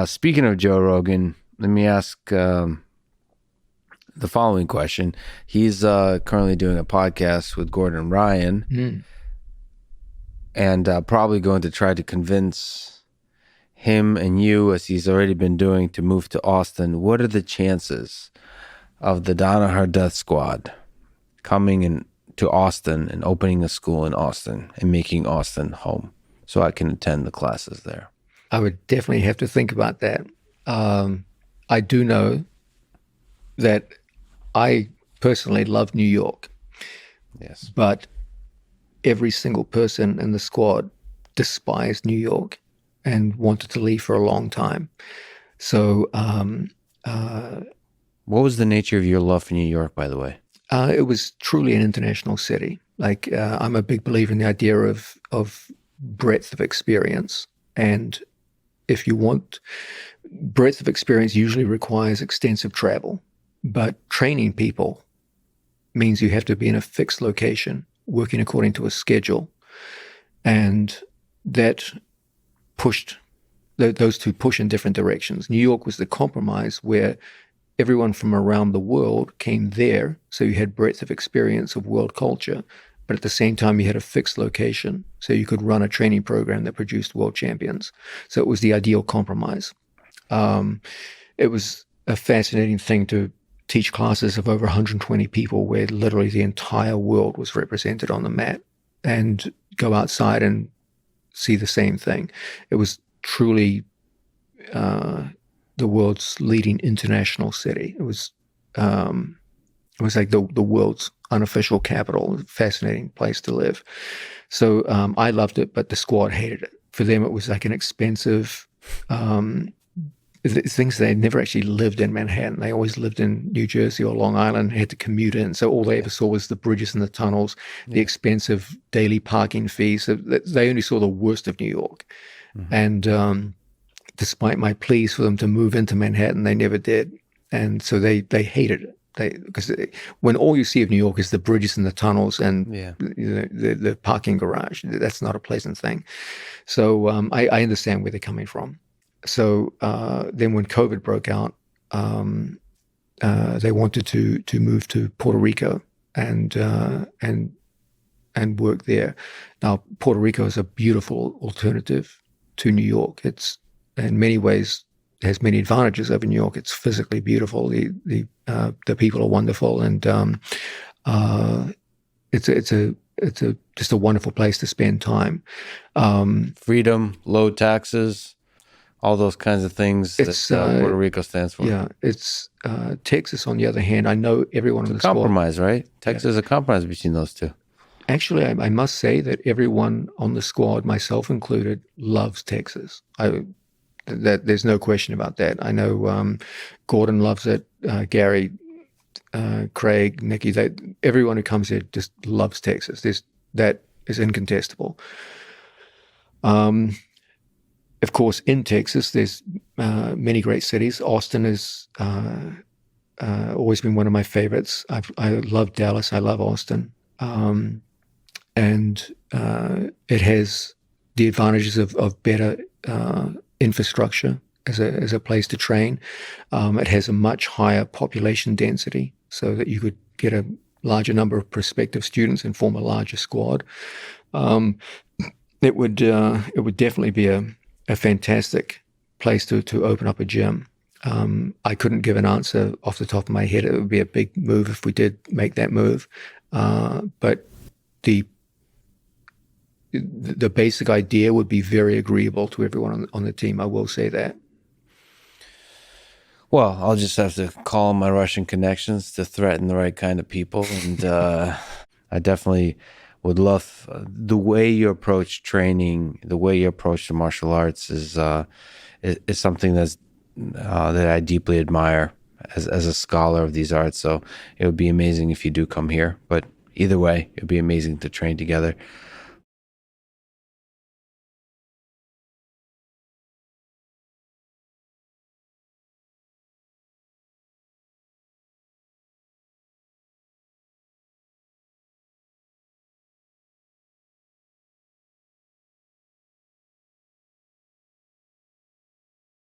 Speaking of Joe Rogan, let me ask the following question. He's currently doing a podcast with Gordon Ryan Mm. and probably going to try to convince him and you, as he's already been doing, to move to Austin. What are the chances of the Danaher Death Squad coming in to Austin and opening a school in Austin and making Austin home so I can attend the classes there? I would definitely have to think about that. Um, I do know that I personally love New York, Yes. but every single person in the squad despised New York and wanted to leave for a long time. So uh, What was the nature of your love for New York, by the way? it was truly an international city. Like I'm a big believer in the idea of breadth of experience, and if you want breadth of experience, usually requires extensive travel, but training people means you have to be in a fixed location, working according to a schedule, and that pushed those two push in different directions. New York was the compromise where everyone from around the world came there, so you had breadth of experience of world culture, but at the same time you had a fixed location, so you could run a training program that produced world champions. So it was the ideal compromise. Um, it was a fascinating thing to teach classes of over 120 people where literally the entire world was represented on the mat and go outside and see the same thing. It was truly uh, the world's leading international city. It was like the world's unofficial capital, fascinating place to live. So I loved it, but the squad hated it. For them, it was like an expensive um, things. They never actually lived in Manhattan. They always lived in New Jersey or Long Island, had to commute in. So all they ever saw was the bridges and the tunnels, the Yeah. expensive daily parking fees. So they only saw the worst of New York. Mhm. And despite my pleas for them to move into Manhattan, they never did. And so they hated it. Because when all you see of New York is the bridges and the tunnels and Yeah. the parking garage, that's not a pleasant thing. So I understand where they're coming from. So then when COVID broke out, um, they wanted to move to Puerto Rico and and work there. Now Puerto Rico is a beautiful alternative to New York. It's in many ways has many advantages over New York. It's physically beautiful. The people are wonderful, and uh, it's a just a wonderful place to spend time. Um, Freedom, low taxes, all those kinds of things it's that Puerto Rico stands for. Yeah, it's Texas. On the other hand, I know everyone It's in a the squad. compromise, right? Yeah, Texas is a compromise between those two. actually, I must say that everyone on the squad, myself included, loves Texas. That there's no question about that. I know Gordon loves it. Gary, Craig, Nikki, everyone who comes here just loves Texas. That is incontestable. Um, of course, in Texas, there's many great cities. Austin has always been one of my favorites. I love Dallas. I love Austin. And it has the advantages of better infrastructure as a place to train. It has a much higher population density, so that you could get a larger number of prospective students and form a larger squad. Um, it would definitely be a fantastic place to open up a gym. I couldn't give an answer off the top of my head. It would be a big move if we did make that move, but the the basic idea would be very agreeable to everyone on the team. I will say that. Well, I'll just have to call my Russian connections to threaten the right kind of people. And I definitely would love the way you approach training, the way you approach the martial arts is something that I deeply admire as a scholar of these arts. So it would be amazing if you do come here. But either way, it would be amazing to train together.